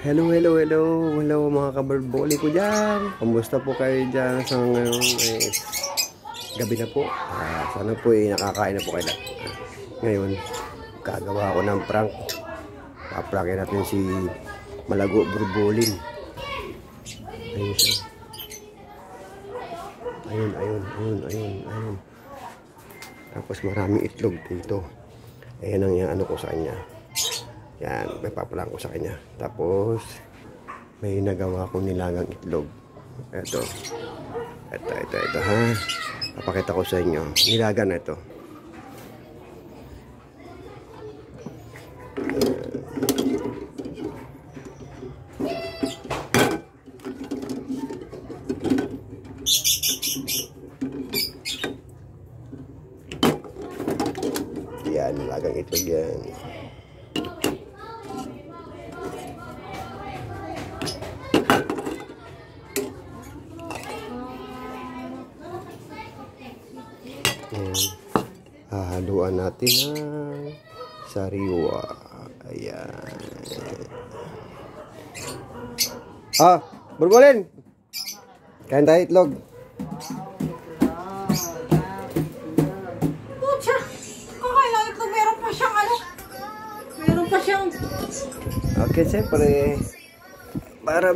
Hello, hello, hello. Hello mga kabarboli ko dyan. Kumusta po kayo dyan sa ngayon? Gabi na po. Sana po nakakain na po kayo. Ngayon, gagawa ko ng prank. Paprankin natin si Malago Burbolin. Ayun siya. Ayun. Tapos maraming itlog dito. Ayan ang ano ko sa kanya. Yan, may papalang ko sa kanya. Tapos may nagawa kong nilagang itlog. Ito ha. Papakita ko sa inyo. Nilagan na ito. Yan, nilagang itlog yan. Haluan natin ng sariwa. Ayan. Burbolin! Kain tayo itlog. Pucha! Kakailang itlog. Meron pa siyang ano? Meron pa siyang... Okay, siyempre. Para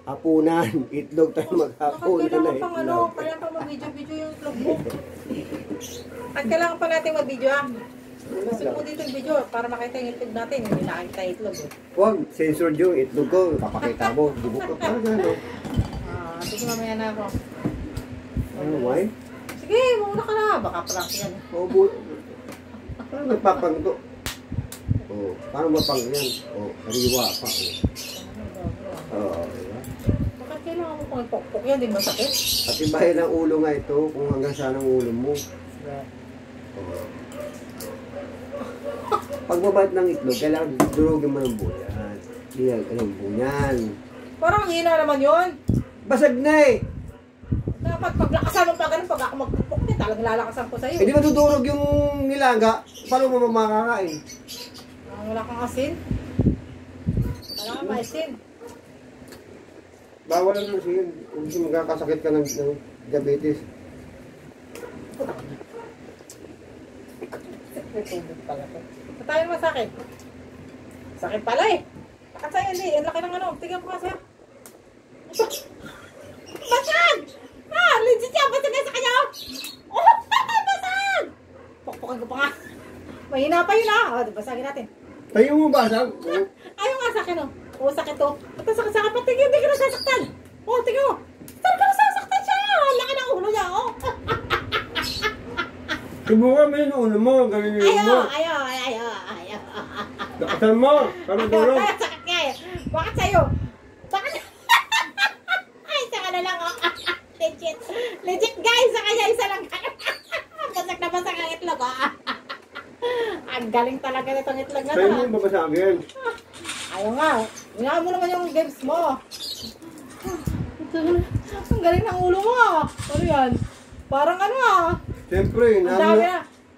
hapunan. Itlog tayo maghapunan na Kailangan pang ano? Kailangan pang mag-video-video yung itlog mo. At kailangan pa natin mag-video ha. Gusto mo dito yung video para makita yung itlog natin. Hindi nakakita yung itlog eh. Huwag, censored yung itlog ko. Papakita mo. Dibo ka pa gano'n. Sige, mamaya na ako. Ano, why? Sige, muna ka na. Baka prank yan. Parang nagpapangto. Parang mapang yan. Kariwa pa. Diba? Bakit kailangan mo pang ipokpok yan? Di masakit? At ibahin ang ulo nga ito kung hanggang saan ang ulo mo. Pag mabait ng itlog, kailangan durugin mo ng buyan. Diyan, anong buyan. Parang hina naman yun. Basag na eh! Dapat paglakasan mo pa ganun. Pag ako magpupok din, talagang lalakasan ko sa'yo. Eh di madudurog yung nilaga. Paano mo makakain? Wala kang asin. Wala kang maasin. Bawal lang kasi yun. Kung gusto magkakasakit ka ng diabetes. Tayo naman sa akin. Sakit pala eh. Bakit sa'yo hindi? Ang laki ng ano. Tingnan ko kasi. Basag! Legit yan. Basag yan sa kanya. Basag! Pukpukan ko pa nga. Mahina pa yun basagin natin. Tayo mo basag? Ayaw nga sa akin sakit to. At sakit-sakit pa. Tingnan, hindi ka nasasaktan. Tingnan mo. Saan ka nasasaktan siya? Ang laki ng ulo niya Subukan mo yung ulo mo. Gawin mo. Ayaw. Lakasan mo. Para durog. Sakit nga eh. Bakit sa'yo? Bakit? Ay, saka na lang Legit guys, sa kanya isa lang. Basag na basag ang itlog Ang galing talaga nitong itlog na Sa'yo mo yung babasagin. Ayaw nga. Hinaan mo naman yung games mo. Ang galing ng ulo mo Ano yan? Parang ano Siyempre,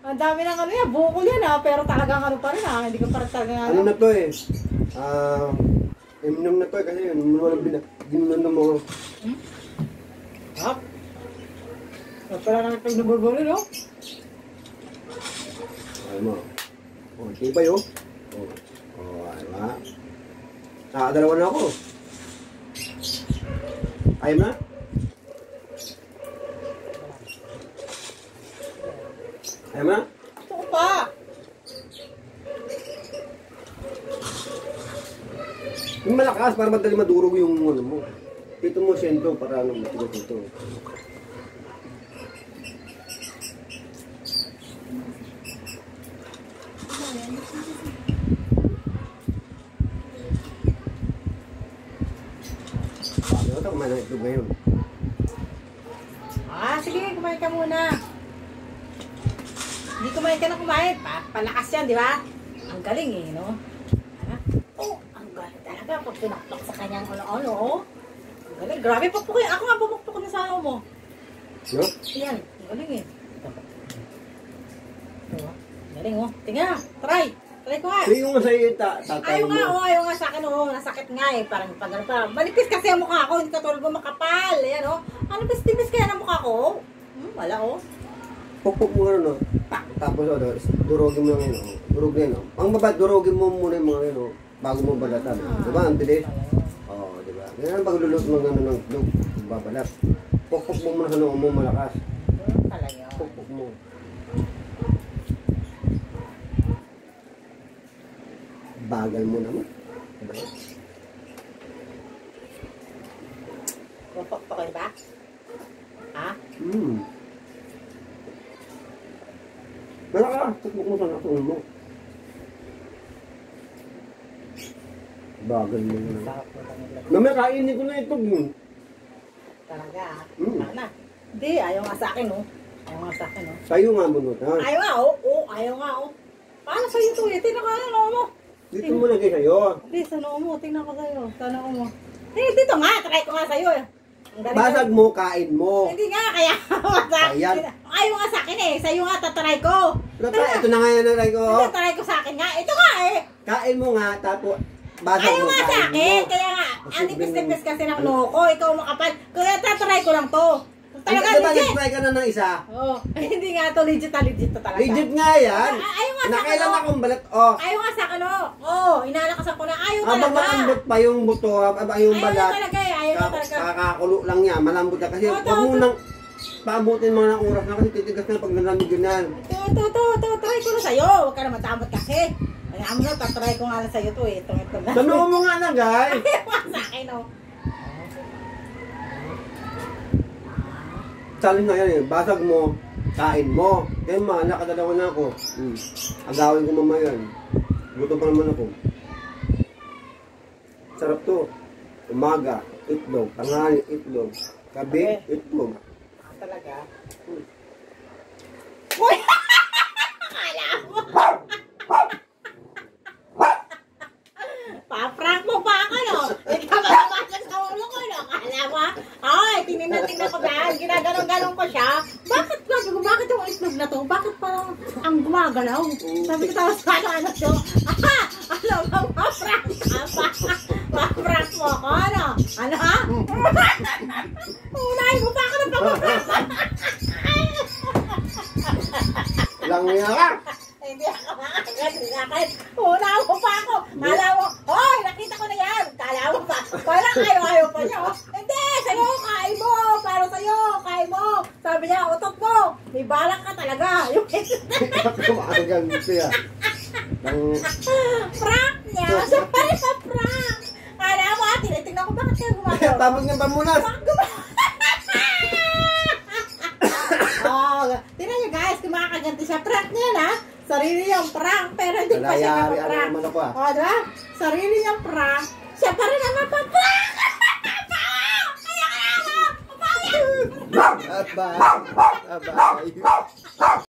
ang dami ng ano yan. Bukol yan pero talagang ano pa rin Hindi ka pa rin talagang ano na to eh. Iminom na to eh kasi yun. Ginunan mo. Pala namin pag naburbuli Ay mo. Tibay oh. Ay ba? Nakadalawa na ako. Ayaw na? Ayaw na? Ito ko pa. Yung malakas para madali madurog yung ano mo. Dito mo sentro para ano matigas ito. Ano ito kumain ng itlog ngayon? Sige, kumain ka muna. Hindi kumain ka na kumain. Palakas yan, di ba? Ang galing no? Ang galing talaga. Pag pinakpak sa kanyang ano. Ang galing. Grabe, pagpukin. Ako nga pumukpok na sa ano mo. No? Yan, ang galing Galing Tingnan, try. Try ko nga. Sa'yo nga sa'yo yung tatay Ayaw mo. nga, ayaw nga sa akin, nasakit nga eh. Parang pag ano pa. Manipis kasi ang mukha ko, hindi katulad mo makapal. Ayan Ano tipis kaya ng mukha ko? Wala Pukpuk mo ano, tak, tapos durogin mo lang yun, durog na yun. Ang baba, durogin mo muna yung mga yun, bago mo balatan. Diba, ang bilis? Oo, diba? Ganyan ang paglulot mo ng dug, babalat. Pukpuk mo muna sa noo mo malakas. Talaga. Pukpuk mo. Bagal mo naman. Diba? Pupok-pukol ba? Ha? Malakas, pukpuk mo sa noo mo. Bagal mo naman. Sarap mo lang yung Mamaya kainin ko na ito. talaga. Mm. Ano na? Hindi, ayaw nga sa akin Ayaw nga sa akin Sa'yo nga bunot, ha? Ayaw nga ayaw nga Paano sa'yo ito eh? Tingnan ko ano noo mo. Dito mo lagay sa'yo. Hindi, sa noo mo. Tingnan ko sa'yo. Sa noo mo. Dito nga. Try ko nga sa'yo Ang galing Basag mo, kain mo. Hindi nga, kaya Ayan. ayaw nga sa akin Sa'yo nga, tatry ko. Ito na nga yan ang ko. Hindi, tatry ko sa akin nga. Ito nga Kain mo nga, tapos basag Ayaw mo, nga sa kain akin. mo. Kaya nga, Kasi anipis-nipis kasi ng noo ko. Ikaw makapal. Kaya tatry ko lang to. Talaga, Diba, legit. nag-try ka na ng isa? Hindi nga to, legit to talaga. Legit nga yan. Ayaw nga sa akin, Nakailan akong balat, oh. Ayaw nga sa akin, inalakasan ko na. Ayaw Habang talaga. malambot pa yung buto, yung Ayaw balat. talaga ayaw talaga. Kakakulo lang yan, malambot na kasi. Oh, Huwag mo nang paabutin mga ng oras na kasi titigas na pag nalamig yun yan. Try ko na sa'yo. Huwag ka na matamot kasi. Ayaw mo na, tatry ko nga lang sa'yo to Ito na. Tanong mo nga na, guys. Ayaw nga sa akin, Salin nga yan basag mo, kain mo. Kaya mga nakadalawa na ako. Agawin ko mamaya yan. Gutom pa naman ako. Sarap to. Umaga, itlog. Tanghali, itlog. Gabi, itlog. Talaga. Uy! Akala mo. Pa-prank mo pa ako, Ikaw mababasag sa ulo ko, Akala mo, tingnan ko ba? Ginaganon-ganon ko siya. Bakit yung itlog na to? Bakit parang ang gumagalaw? Sabi ko tapos ano to? Pa-prank ka pa. Pa-prank mo ako, Ano ha? Unahin mo pa ako ng pa-prank. Lang niya ka. Hindi ako makakagat. Una mo pa ako. Kala mo, hoy, nakita ko na yan. Kala mo pa. Parang ayaw pa niya. Hindi, sa'yo, kain mo. Para sa'yo, kain mo. Sabi niya, utot mo. May balak ka talaga. Yung Kumagang gusto yan. prank niya. Siya pa rin sa prank. Kala mo, tinitignan ko bakit kayo gumagawa. Tapos ng pamunas. Tingnan niyo guys, kung makakaganti siya. Prank niya na. Sarili niyang prank, pero hindi pa siya Nalayari, napaprank. naman ako Diba? Sarili niyang prank. Siya pa rin ang napaprank! Kaya! Bye. Bye.